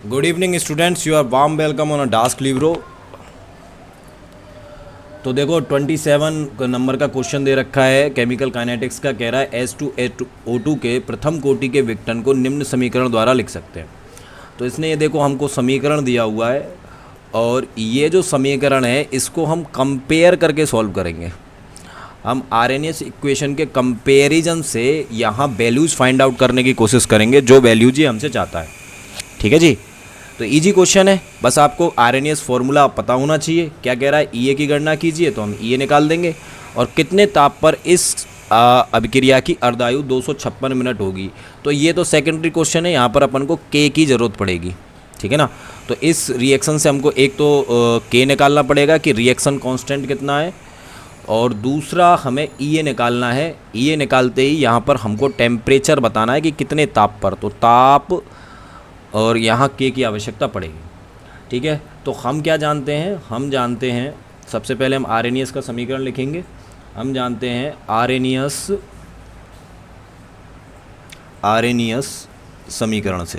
Good evening students, you are warm welcome on a Dask Libro. तो देखो 27 number का question दे रखा है केमिकल काइनेटिक्स का। कह रहा है H2O2 के प्रथम कोटि के विघटन को निम्न समीकरण द्वारा लिख सकते हैं। तो इसने ये देखो हमको समीकरण दिया हुआ है और ये जो समीकरण है इसको हम कंपेयर करके सॉल्व करेंगे। हम आरएनएस इक्वेशन के कंपेरिजन से यहाँ वैल्यूज़ फाइंड आउट करने की कोशिश करेंगे जो वैल्यूज ये हमसे चाहता है। ठीक है जी। तो इजी क्वेश्चन है, बस आपको आरएनएस फॉर्मूला पता होना चाहिए। क्या कह रहा है, ईए की गणना कीजिए, तो हम ईए निकाल देंगे और कितने ताप पर इस अभिक्रिया की अर्धायु 256 मिनट होगी। तो ये तो सेकेंडरी क्वेश्चन है, यहाँ पर अपन को के की ज़रूरत पड़ेगी। ठीक है ना। तो इस रिएक्शन से हमको एक तो के निकालना पड़ेगा कि रिएक्शन कांस्टेंट कितना है, और दूसरा हमें ईए निकालना है। ईए निकालते ही यहाँ पर हमको टेम्परेचर बताना है कि कितने ताप पर, तो ताप और यहाँ के की आवश्यकता पड़ेगी। ठीक है। तो हम क्या जानते हैं, हम जानते हैं सबसे पहले हम आरएनएस का समीकरण लिखेंगे। हम जानते हैं आरएनएस समीकरण से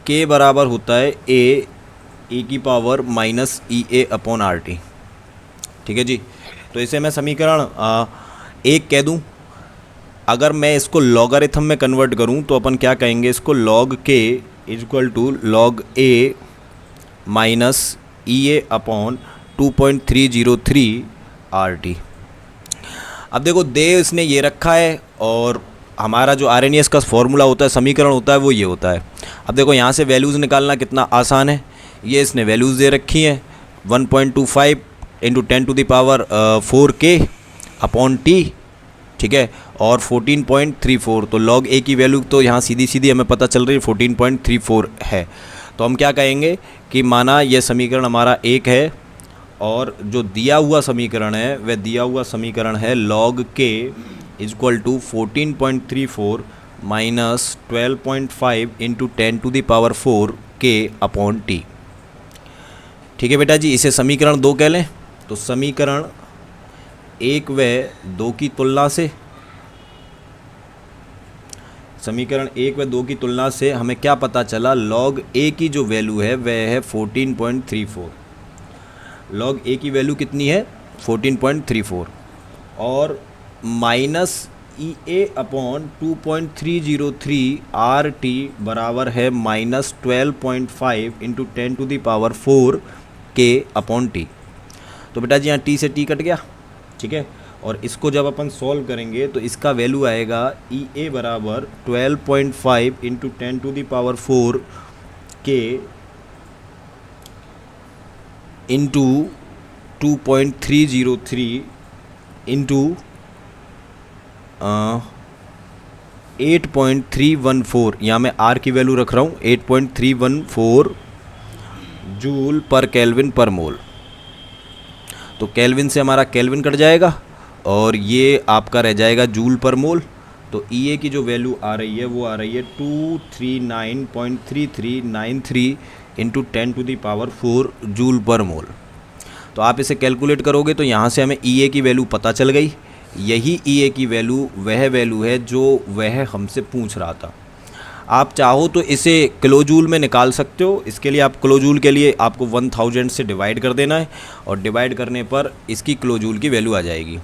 के बराबर होता है ए की power minus E A upon R T. ठीक है जी। तो इसे मैं समीकरण एक कह दूं। अगर मैं इसको लॉगरिथम में कन्वर्ट करूं तो अपन क्या कहेंगे, इसको लॉग के equal to log A minus E A upon 2.303 R T. अब देखो दे इसने ये रखा है और हमारा जो आरएनएस का फॉर्मूला होता है, समीकरण होता है, वो ये होता है। अब देखो यहाँ से वैल्यूज़ निकालना कितना आसान है। ये इसने वैल्यूज़ दे रखी हैं 1.25 इंटू 10⁴ के अपॉन टी। ठीक है। और 14.34, तो लॉग ए की वैल्यू तो यहाँ सीधी सीधी हमें पता चल रही है 14.34 है। तो हम क्या कहेंगे कि माना ये समीकरण हमारा एक है और जो दिया हुआ समीकरण है वह दिया हुआ समीकरण है लॉग के इक्वल टू 14.34 माइनस 12.5 इंटू 10⁴ के अपॉन टी। ठीक है बेटा जी। इसे समीकरण 2 कह लें। तो समीकरण 1 व 2 की तुलना से, समीकरण 1 व 2 की तुलना से हमें क्या पता चला, लॉग ए की जो वैल्यू है वह है 14.34। लॉग ए की वैल्यू कितनी है 14.34 और minus E A upon 2.303 R T बराबर है माइनस 12.5 इंटू 10⁴ के अपॉन टी। तो बेटा जी यहाँ टी से टी कट गया। ठीक है। और इसको जब अपन सॉल्व करेंगे तो इसका वैल्यू आएगा ई ए बराबर 12.5 इंटू 10⁴ के इंटू 2.303 इंटू 8.314। यहाँ मैं आर की वैल्यू रख रहा हूँ 8.314 जूल पर केल्विन पर मोल। तो केल्विन से हमारा केल्विन कट जाएगा और ये आपका रह जाएगा जूल पर मोल। तो ई ए की जो वैल्यू आ रही है वो आ रही है 239.3393 इंटू 10⁴ जूल पर मोल। तो आप इसे कैलकुलेट करोगे तो यहाँ से हमें ई ए की वैल्यू पता चल गई। यही ई ए की वैल्यू वह वैल्यू है जो वह हमसे पूछ रहा था। आप चाहो तो इसे किलोजूल में निकाल सकते हो। इसके लिए आप किलोजूल के लिए आपको 1000 से डिवाइड कर देना है और डिवाइड करने पर इसकी किलोजूल की वैल्यू आ जाएगी।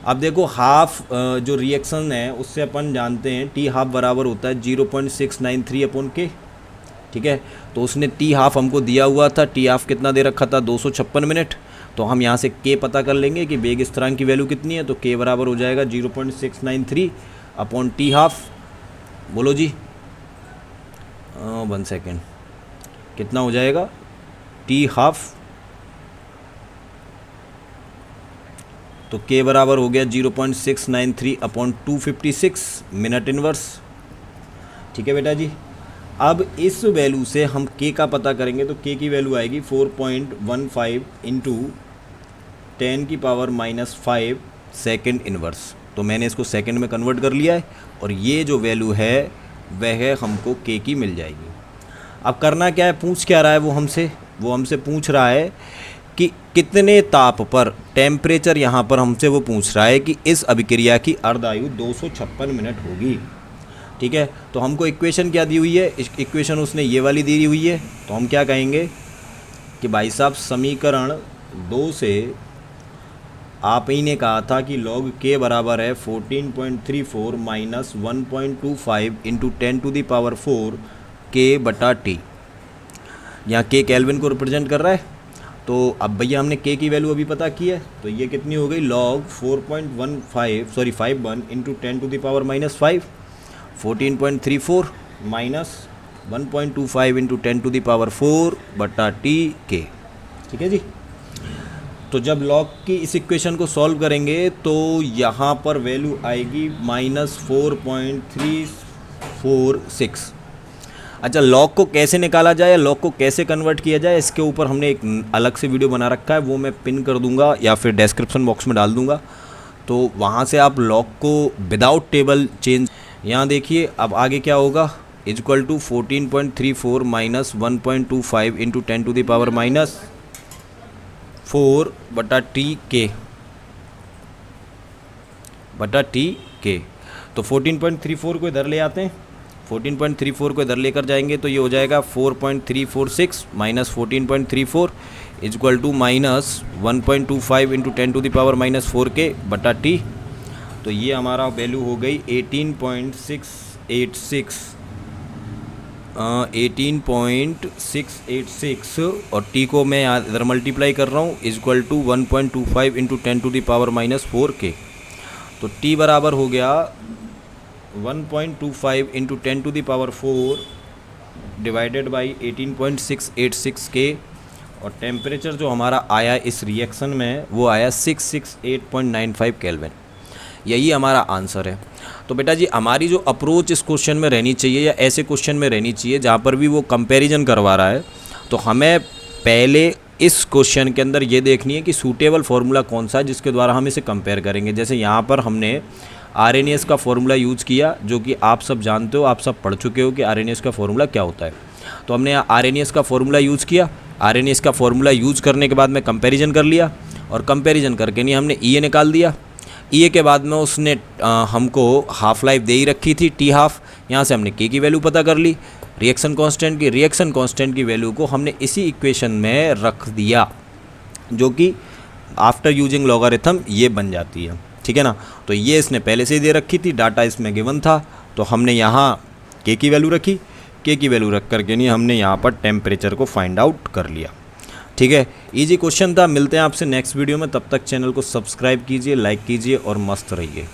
अब देखो हाफ जो रिएक्शन है उससे अपन जानते हैं टी हाफ बराबर होता है 0.693 अपॉन के। ठीक है। तो उसने टी हाफ हमको दिया हुआ था, टी हाफ कितना दे रखा था 256 मिनट। तो हम यहाँ से के पता कर लेंगे कि वेग स्थिरांक की वैल्यू कितनी है। तो के बराबर हो जाएगा 0.693 अपॉन टी हाफ। बोलो जी 1 सेकेंड, कितना हो जाएगा टी हाफ। तो के बराबर हो गया 0.693 अपॉन 256 मिनट इनवर्स। ठीक है बेटा जी। अब इस वैल्यू से हम के का पता करेंगे तो के की वैल्यू आएगी 4.15 इंटू 10⁻⁻5 सेकेंड इनवर्स। तो मैंने इसको सेकेंड में कन्वर्ट कर लिया है और ये जो वैल्यू है वह हमको के की मिल जाएगी। अब करना क्या है, पूछ क्या रहा है वो हमसे पूछ रहा है कि कितने ताप पर, टेम्परेचर यहाँ पर हमसे वो पूछ रहा है कि इस अभिक्रिया की अर्धायु 256 मिनट होगी। ठीक है। तो हमको इक्वेशन क्या दी हुई है, इक्वेशन उसने ये वाली दी हुई है, तो हम क्या कहेंगे कि भाई साहब समीकरण 2 से आप ही ने कहा था कि log k बराबर है 14.34 माइनस 1.25 इंटू 10⁴ k बटा टी। यहाँ k केल्विन को रिप्रेजेंट कर रहा है। तो अब भैया हमने k की वैल्यू अभी पता की है, तो ये कितनी हो गई log 51 इंटू 10⁻⁻5 14.34 माइनस 1.25 इंटू 10⁴ बटा टी के। ठीक है जी। तो जब log की इस इक्वेशन को सॉल्व करेंगे तो यहाँ पर वैल्यू आएगी -4.346। अच्छा, log को कैसे निकाला जाए, log को कैसे कन्वर्ट किया जाए, इसके ऊपर हमने एक अलग से वीडियो बना रखा है, वो मैं पिन कर दूंगा या फिर डिस्क्रिप्शन बॉक्स में डाल दूंगा। तो वहाँ से आप log को विदाउट टेबल चेंज, यहाँ देखिए अब आगे क्या होगा, इक्वल टू 14.34 माइनस 1.25 इंटू 10⁻⁻4 बटा टी के। तो 14.34 को इधर ले आते हैं, 14.34 को इधर लेकर जाएंगे तो ये हो जाएगा 4.346 minus 14.34 equal to minus 1.25 into 10⁻⁻4 के बटा टी। तो ये हमारा वैल्यू हो गई 18.686 और टी को मैं यहाँ इधर मल्टीप्लाई कर रहा हूँ इक्वल टू 1.25 इंटू 10⁻⁻4 के। तो टी बराबर हो गया 1.25 इंटू 10⁻4 डिवाइडेड बाई 18.686 के, और टेम्परेचर जो हमारा आया इस रिएक्शन में वो आया 668.95 केल्विन। यही हमारा आंसर है। तो बेटा जी हमारी जो अप्रोच इस क्वेश्चन में रहनी चाहिए या ऐसे क्वेश्चन में रहनी चाहिए जहाँ पर भी वो कंपैरिजन करवा रहा है, तो हमें पहले इस क्वेश्चन के अंदर ये देखनी है कि सूटेबल फार्मूला कौन सा है जिसके द्वारा हम इसे कंपेयर करेंगे। जैसे यहाँ पर हमने आरएनएस का फार्मूला यूज़ किया, जो कि आप सब जानते हो, आप सब पढ़ चुके हो कि आरएनएस का फार्मूला क्या होता है। तो हमने आरएनएस का फार्मूला यूज़ किया, आरएनएस का फार्मूला यूज़ करने के बाद में कंपैरिजन कर लिया, और कंपैरिजन करके नहीं हमने ईए निकाल दिया। ईए के बाद में उसने हमको हाफ लाइफ दे ही रखी थी टी हाफ, यहाँ से हमने के की वैल्यू पता कर ली। रिएक्शन कांस्टेंट की वैल्यू को हमने इसी इक्वेशन में रख दिया, जो कि आफ्टर यूजिंग लॉगरिथम ये बन जाती है। ठीक है ना। तो ये इसने पहले से ही दे रखी थी, डाटा इसमें गिवन था, तो हमने यहाँ के की वैल्यू रखी, के की वैल्यू रख करके नहीं हमने यहाँ पर टेम्परेचर को फाइंड आउट कर लिया। ठीक है, इजी क्वेश्चन था। मिलते हैं आपसे नेक्स्ट वीडियो में, तब तक चैनल को सब्सक्राइब कीजिए, लाइक कीजिए और मस्त रहिए।